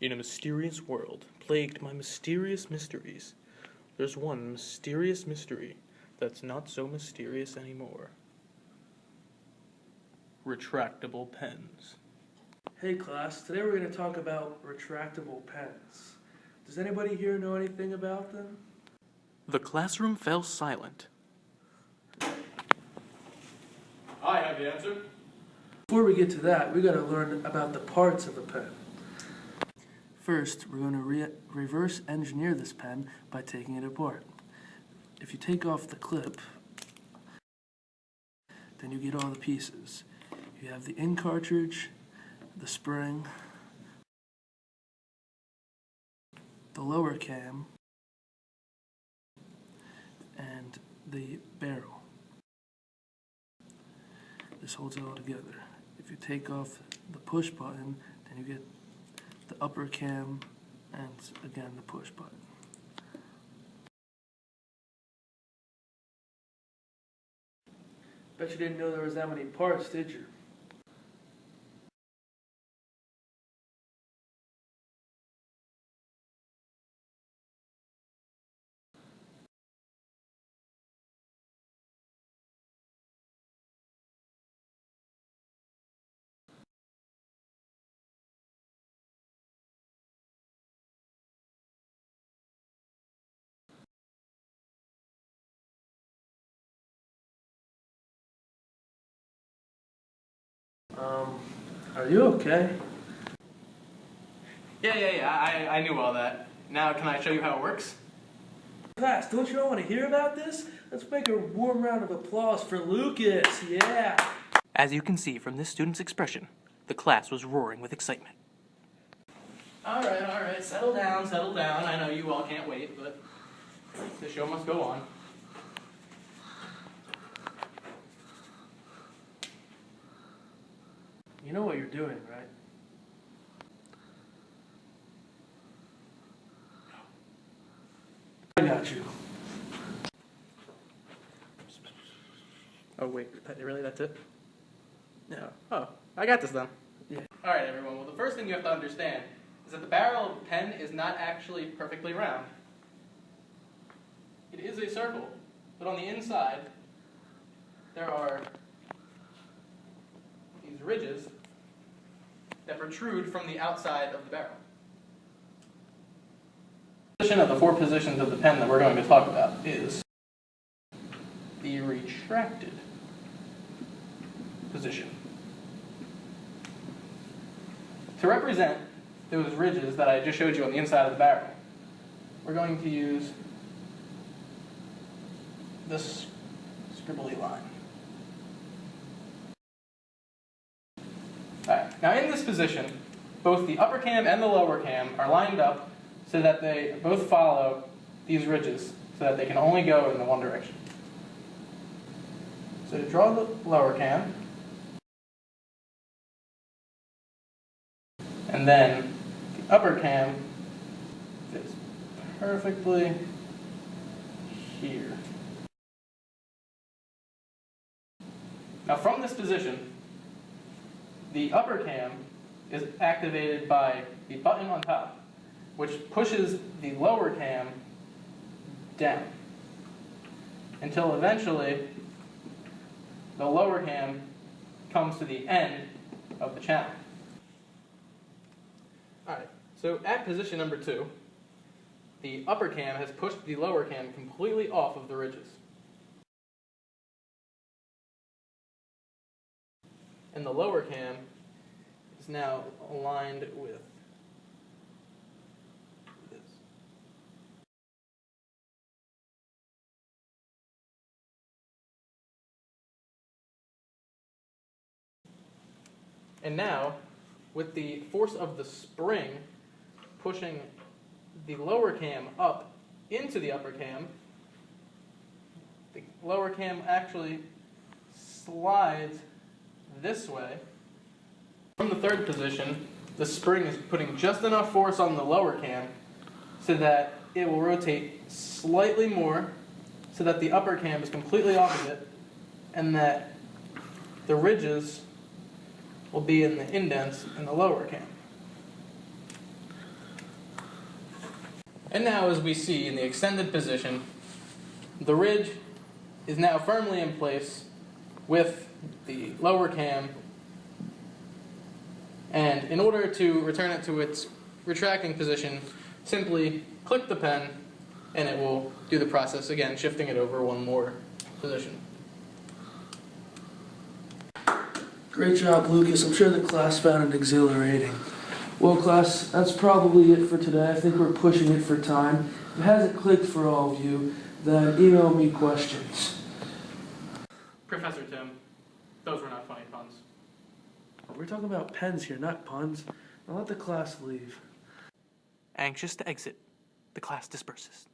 In a mysterious world, plagued by mysterious mysteries, there's one mysterious mystery that's not so mysterious anymore. Retractable pens. Hey class, today we're going to talk about retractable pens. Does anybody here know anything about them? The classroom fell silent. I have the answer. Before we get to that, we got to learn about the parts of a pen. First, we're going to reverse engineer this pen by taking it apart. If you take off the clip, then you get all the pieces. You have the ink cartridge, the spring, the lower cam, and the barrel. This holds it all together. If you take off the push button, then you get the upper cam and again the push button. Bet you didn't know there was that many parts, did you? Are you okay? Yeah, I knew all that. Now can I show you how it works? Class, don't you all want to hear about this? Let's make a warm round of applause for Lucas, yeah! As you can see from this student's expression, the class was roaring with excitement. Alright, settle down. I know you all can't wait, but the show must go on. You know what you're doing, right? I got you. Oh wait, really that's it? No. Oh, I got this then. Yeah. Alright everyone, well the first thing you have to understand is that the barrel of a pen is not actually perfectly round. It is a circle, but on the inside there are these ridges that protrude from the outside of the barrel. The position of the four positions of the pen that we're going to talk about is the retracted position. To represent those ridges that I just showed you on the inside of the barrel, we're going to use this scribbly line. Alright, now in this position, both the upper cam and the lower cam are lined up so that they both follow these ridges so that they can only go in the one direction. So to draw the lower cam, and then the upper cam fits perfectly here. Now from this position, the upper cam is activated by the button on top, which pushes the lower cam down until eventually the lower cam comes to the end of the channel. Alright, so at position number 2, the upper cam has pushed the lower cam completely off of the ridges. And the lower cam is now aligned with this. And now, with the force of the spring pushing the lower cam up into the upper cam, the lower cam actually slides this way. From the third position, the spring is putting just enough force on the lower cam so that it will rotate slightly more so that the upper cam is completely opposite and that the ridges will be in the indents in the lower cam. And now, as we see in the extended position, the ridge is now firmly in place with the lower cam. And in order to return it to its retracting position, simply click the pen and it will do the process again, shifting it over one more position. Great job, Lucas. I'm sure the class found it exhilarating. Well, class, that's probably it for today. I think we're pushing it for time. If it hasn't clicked for all of you, then email me questions. Professor Tim, those were not funny puns. We're talking about pens here, not puns. Now let the class leave. Anxious to exit, the class disperses.